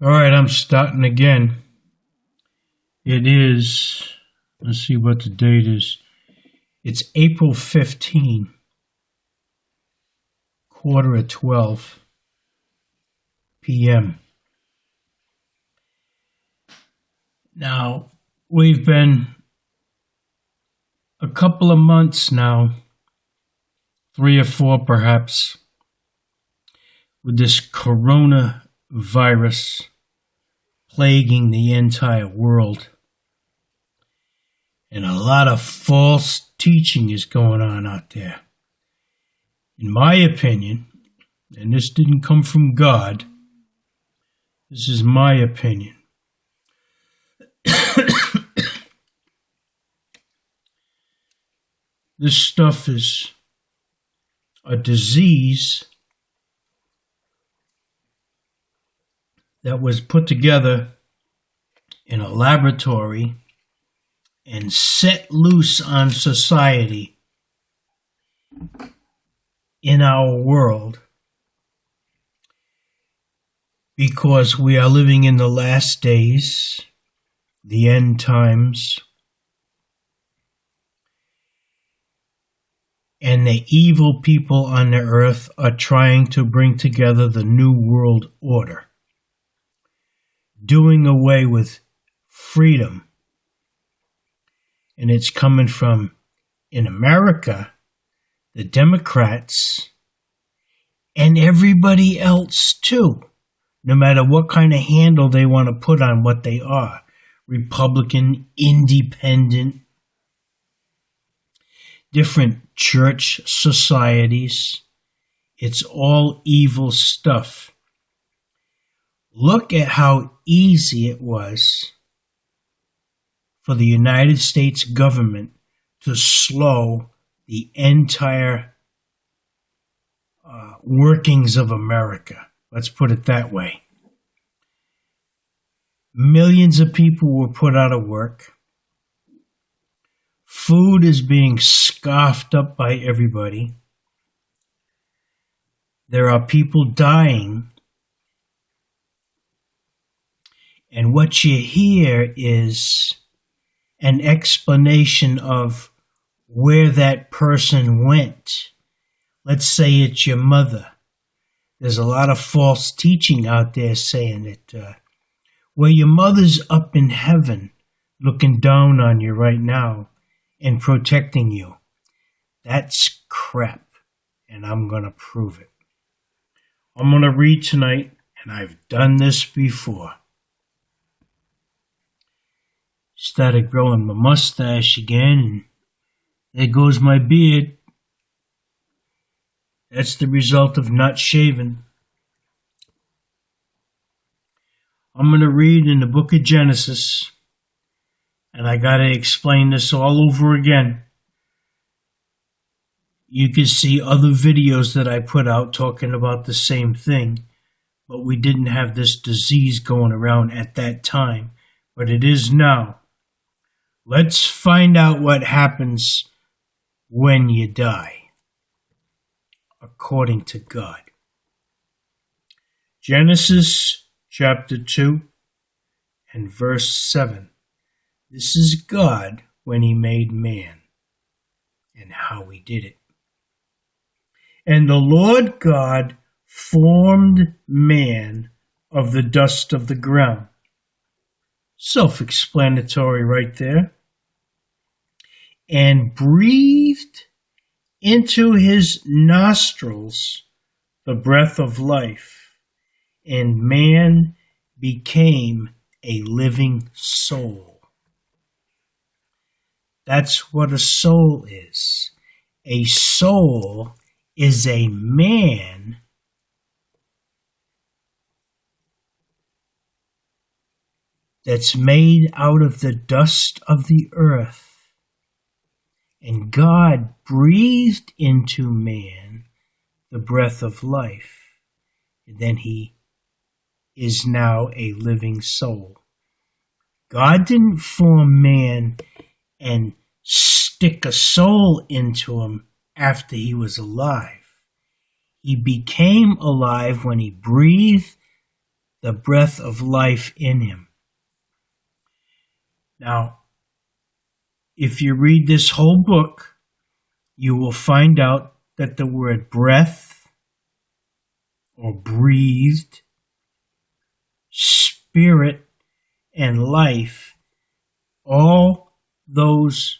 All right, I'm starting again. It is, let's see what the date is. It's April 15, 12:15 p.m. Now, we've been a couple of months now, 3 or 4 perhaps, with this coronavirus plaguing the entire world. And a lot of false teaching is going on out there. In my opinion, and this didn't come from God, this is my opinion. This stuff is a disease that was put together in a laboratory and set loose on society in our world because we are living in the last days, the end times, and the evil people on the earth are trying to bring together the new world order, doing away with freedom. And it's coming from, in America, the Democrats and everybody else too, no matter what kind of handle they want to put on what they are. Republican, independent, different church societies. It's all evil stuff. Look at how easy it was for the United States government to slow the entire workings of America. Let's put it that way. Millions of people were put out of work. Food is being scoffed up by everybody. There are people dying. And what you hear is an explanation of where that person went. Let's say it's your mother. There's a lot of false teaching out there saying that, well, your mother's up in heaven looking down on you right now and protecting you. That's crap, and I'm going to prove it. I'm going to read tonight, and I've done this before. Started growing my mustache again, and there goes my beard. That's the result of not shaving. I'm going to read in the book of Genesis, and I got to explain this all over again. You can see other videos that I put out talking about the same thing, but we didn't have this disease going around at that time, but it is now. Let's find out what happens when you die, according to God. Genesis chapter 2 and verse 7. This is God when he made man and how he did it. And the Lord God formed man of the dust of the ground. Self-explanatory right there. And breathed into his nostrils the breath of life, and man became a living soul. That's what a soul is. A soul is a man that's made out of the dust of the earth. And God breathed into man the breath of life. And then he is now a living soul. God didn't form man and stick a soul into him after he was alive. He became alive when he breathed the breath of life in him. Now, if you read this whole book, you will find out that the word breath or breathed, spirit, and life, all those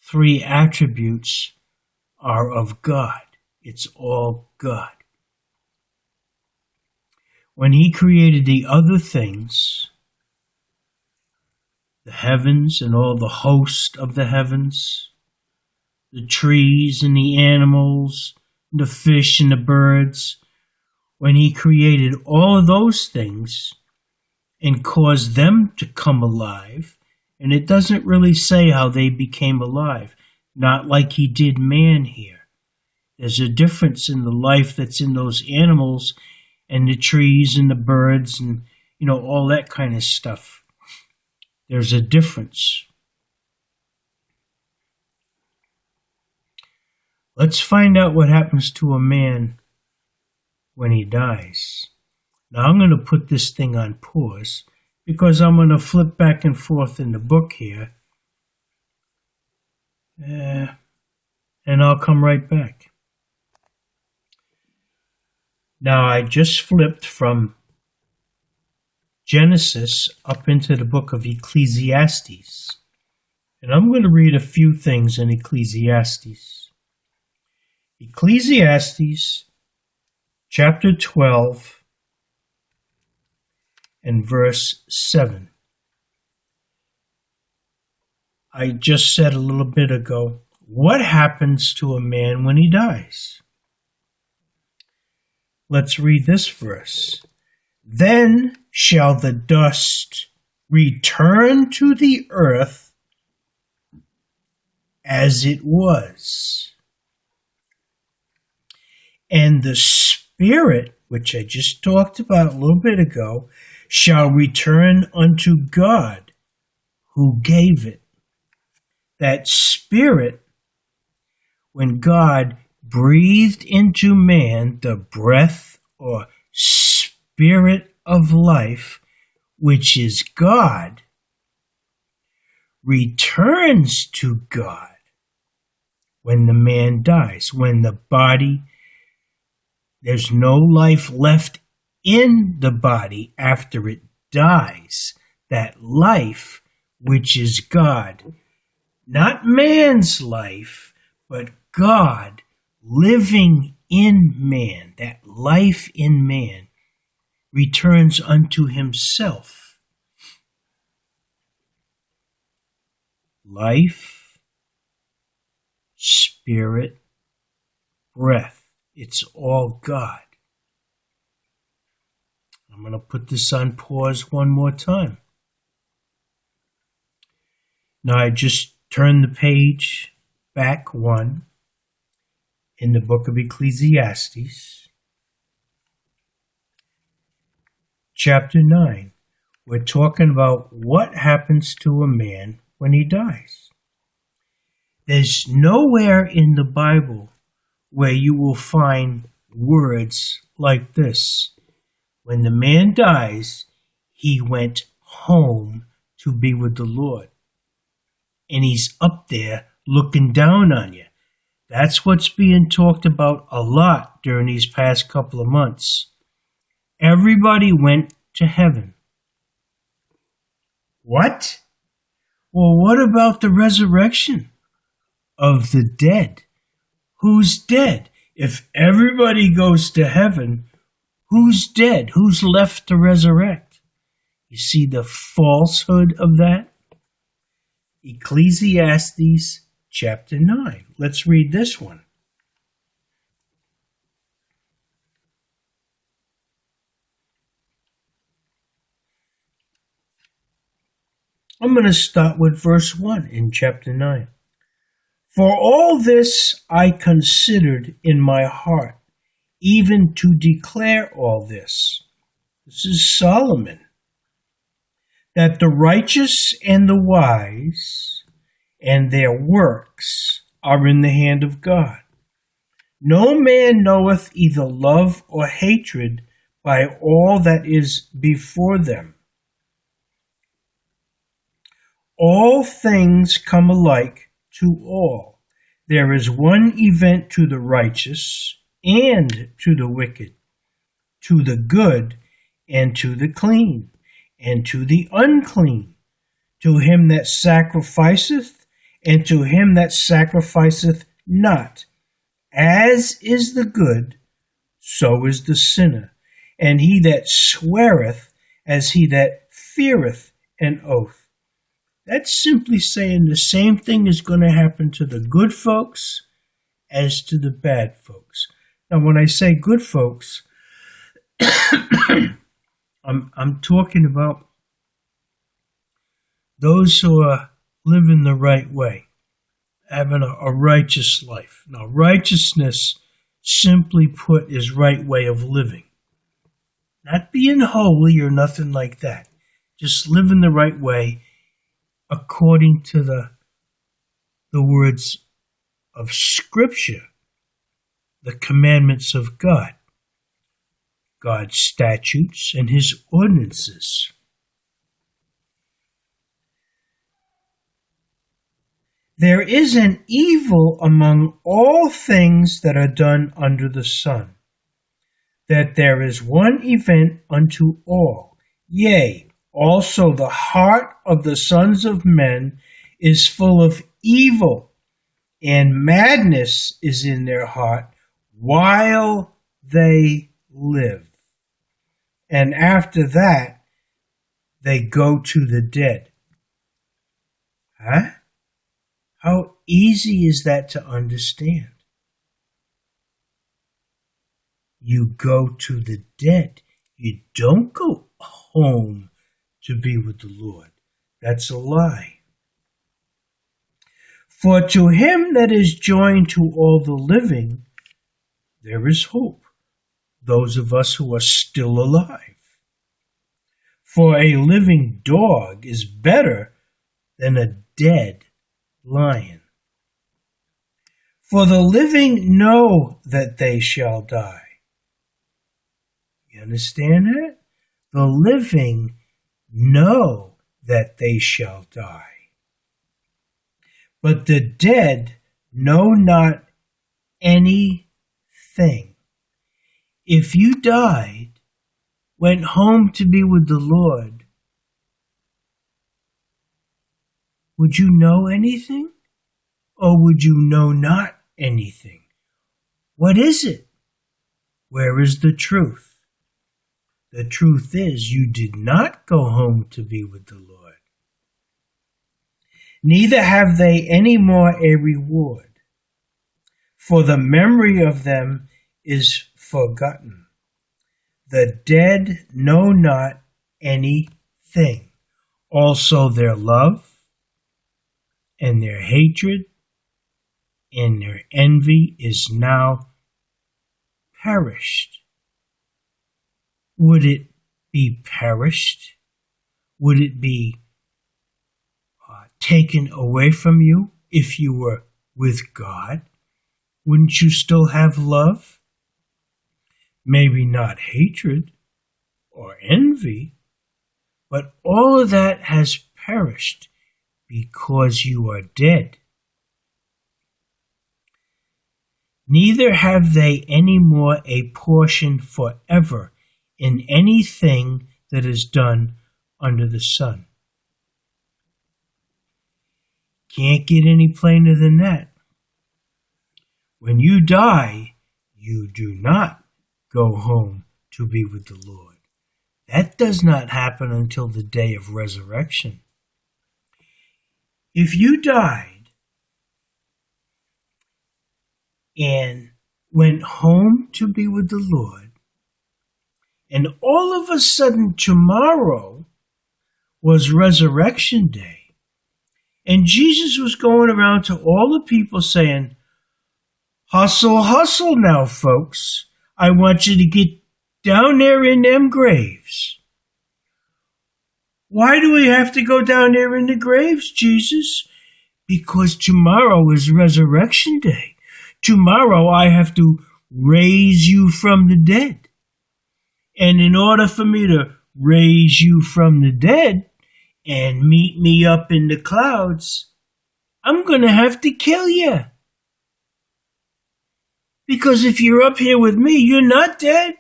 three attributes are of God. It's all God. When he created the other things, the heavens and all the host of the heavens, the trees and the animals, the fish and the birds, when he created all of those things and caused them to come alive, and it doesn't really say how they became alive, not like he did man here. There's a difference in the life that's in those animals and the trees and the birds and, all that kind of stuff. There's a difference. Let's find out what happens to a man when he dies. Now I'm going to put this thing on pause because I'm going to flip back and forth in the book here. And I'll come right back. Now I just flipped from Genesis up into the book of Ecclesiastes. And I'm going to read a few things in Ecclesiastes. Ecclesiastes chapter 12 and verse 7. I just said a little bit ago, what happens to a man when he dies? Let's read this verse. Then shall the dust return to the earth as it was. And the spirit, which I just talked about a little bit ago, shall return unto God who gave it. That spirit, when God breathed into man the breath or spirit of life, which is God, returns to God when the man dies, when the body, there's no life left in the body after it dies. That life, which is God, not man's life, but God living in man, that life in man, returns unto himself. Life, spirit, breath, it's all God. I'm going to put this on pause one more time. Now I just turned the page back one in the book of Ecclesiastes, chapter 9. We're talking about what happens to a man when he dies. There's nowhere in the Bible where you will find words like this. When the man dies, he went home to be with the Lord. And he's up there looking down on you. That's what's being talked about a lot during these past couple of months. Everybody went to heaven. What? Well, what about the resurrection of the dead? Who's dead? If everybody goes to heaven, who's dead? Who's left to resurrect? You see the falsehood of that? Ecclesiastes chapter 9. Let's read this one. I'm going to start with verse 1 in chapter 9. For all this I considered in my heart, even to declare all this. This is Solomon. That the righteous and the wise and their works are in the hand of God. No man knoweth either love or hatred, by all that is before them. All things come alike to all. There is one event to the righteous and to the wicked, to the good and to the clean, and to the unclean, to him that sacrificeth, and to him that sacrificeth not. As is the good, so is the sinner, and he that sweareth, as he that feareth an oath. That's simply saying the same thing is going to happen to the good folks as to the bad folks. Now, when I say good folks, I'm talking about those who are living the right way, having a righteous life. Now, righteousness, simply put, is right way of living. Not being holy or nothing like that. Just living the right way according to the words of Scripture, the commandments of God, God's statutes and his ordinances. There is an evil among all things that are done under the sun, that there is one event unto all. Yea, also the heart of the sons of men is full of evil, and madness is in their heart while they live. And after that, they go to the dead. Huh? How easy is that to understand? You go to the dead. You don't go home to be with the Lord. That's a lie. For to him that is joined to all the living, there is hope, those of us who are still alive. For a living dog is better than a dead lion. For the living know that they shall die. You understand that? The living know that they shall die. But the dead know not anything. If you died, went home to be with the Lord, would you know anything? Or would you know not anything? What is it? Where is the truth? The truth is, you did not go home to be with the Lord. Neither have they any more a reward, for the memory of them is forgotten. The dead know not anything. Also their love and their hatred and their envy is now perished. Would it be perished? Would it be taken away from you if you were with God? Wouldn't you still have love? Maybe not hatred or envy, but all of that has perished because you are dead. Neither have they any more a portion forever in anything that is done under the sun. Can't get any plainer than that. When you die, you do not go home to be with the Lord. That does not happen until the day of resurrection. If you died and went home to be with the Lord, and all of a sudden tomorrow was resurrection day, and Jesus was going around to all the people saying, hustle, hustle now, folks. I want you to get down there in them graves. Why do we have to go down there in the graves, Jesus? Because tomorrow is resurrection day. Tomorrow I have to raise you from the dead. And in order for me to raise you from the dead and meet me up in the clouds, I'm going to have to kill you. Because if you're up here with me, you're not dead.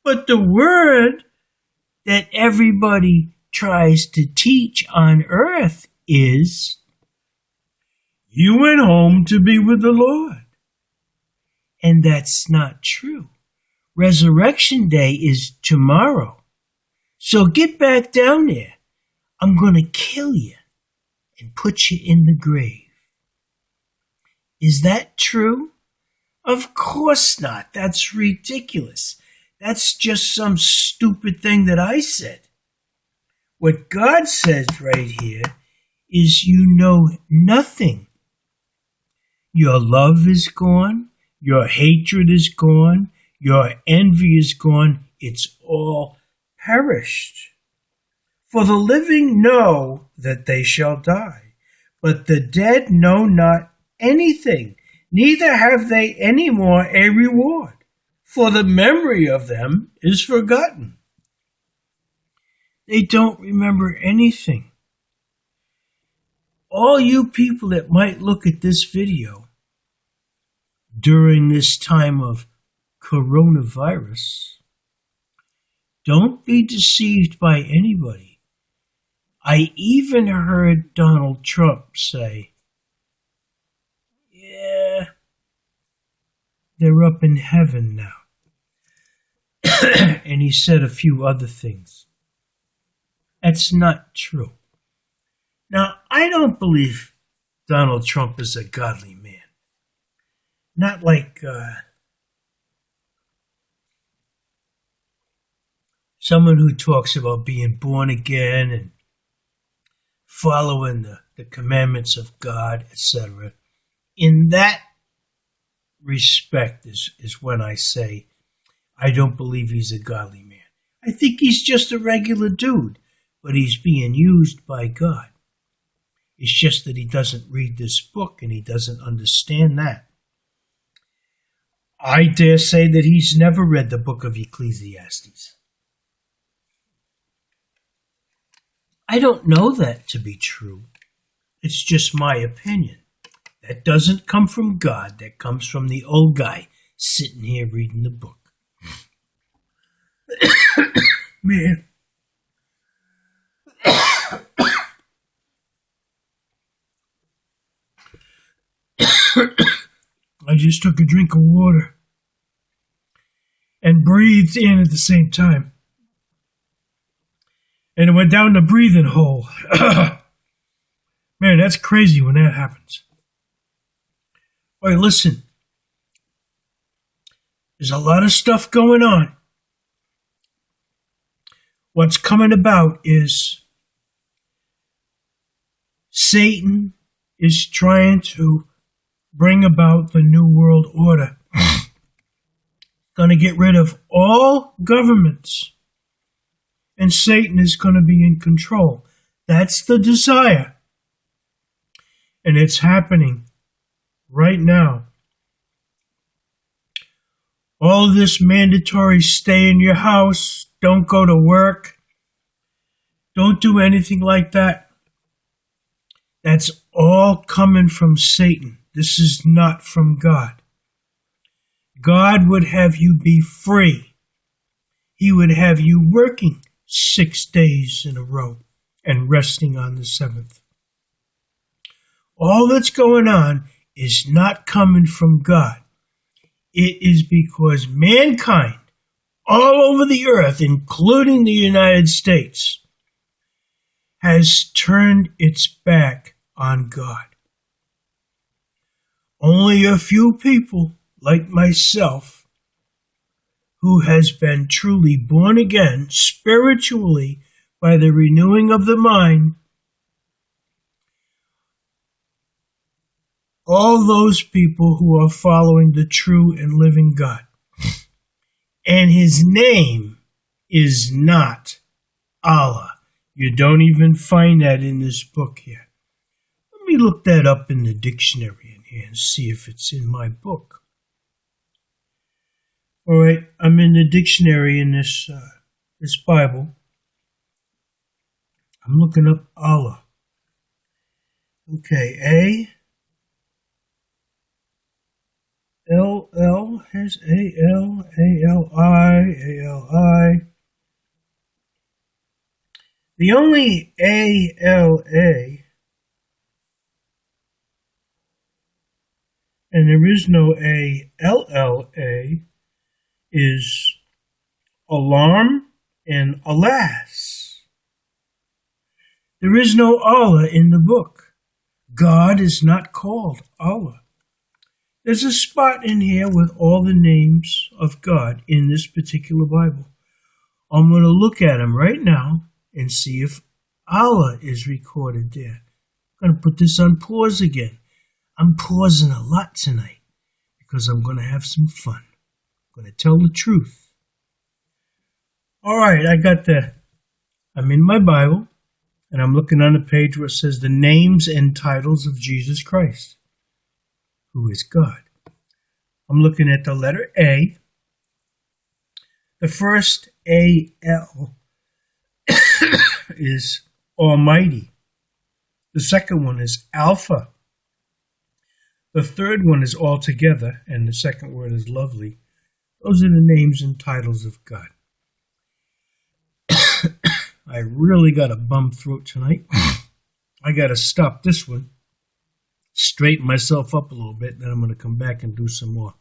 But the word that everybody tries to teach on earth is, you went home to be with the Lord. And that's not true. Resurrection Day is tomorrow. So get back down there. I'm going to kill you and put you in the grave. Is that true? Of course not. That's ridiculous. That's just some stupid thing that I said. What God says right here is you know nothing. Your love is gone. Your hatred is gone. Your envy is gone. It's all perished. For the living know that they shall die, but the dead know not anything, neither have they any more a reward, for the memory of them is forgotten. They don't remember anything. All you people that might look at this video during this time of coronavirus, don't be deceived by anybody. I even heard Donald Trump say, yeah, they're up in heaven now. And he said a few other things. That's not true. Now, I don't believe Donald Trump is a godly man. Not like someone who talks about being born again and following the commandments of God, etc. In that respect is when I say I don't believe he's a godly man. I think he's just a regular dude, but he's being used by God. It's just that he doesn't read this book and he doesn't understand that. I dare say that he's never read the book of Ecclesiastes. I don't know that to be true. It's just my opinion. That doesn't come from God. That comes from the old guy sitting here reading the book. Man. I just took a drink of water and breathed in at the same time. And it went down the breathing hole. Man, that's crazy when that happens. All right, listen. There's a lot of stuff going on. What's coming about is Satan is trying to bring about the New World Order. Going to get rid of all governments. And Satan is going to be in control. That's the desire. And it's happening right now. All this mandatory stay in your house, don't go to work, don't do anything like that. That's all coming from Satan. This is not from God. God would have you be free. He would have you working 6 days in a row and resting on the seventh. All that's going on is not coming from God. It is because mankind, all over the earth, including the United States, has turned its back on God. Only a few people, like myself, who has been truly born again spiritually by the renewing of the mind, all those people who are following the true and living God. And his name is not Allah. You don't even find that in this book here. Let me look that up in the dictionary in here and see if it's in my book. All right, I'm in the dictionary in this Bible. I'm looking up Allah. Okay, A-L-L, here's A-L, A-L-I, A-L-I. The only A-L-A, and there is no A-L-L-A, is alarm and alas. There is no Allah in the book. God is not called Allah. There's a spot in here with all the names of God in this particular Bible. I'm going to look at them right now and see if Allah is recorded there. I'm going to put this on pause again. I'm pausing a lot tonight because I'm going to have some fun. I'm going to tell the truth. All right, I'm in my Bible, and I'm looking on the page where it says the names and titles of Jesus Christ, who is God. I'm looking at the letter A. The first A-L is Almighty. The second one is Alpha. The third one is Altogether, and the second word is Lovely. Those are the names and titles of God. I really got a bum throat tonight. I got to stop this one, straighten myself up a little bit, then I'm going to come back and do some more.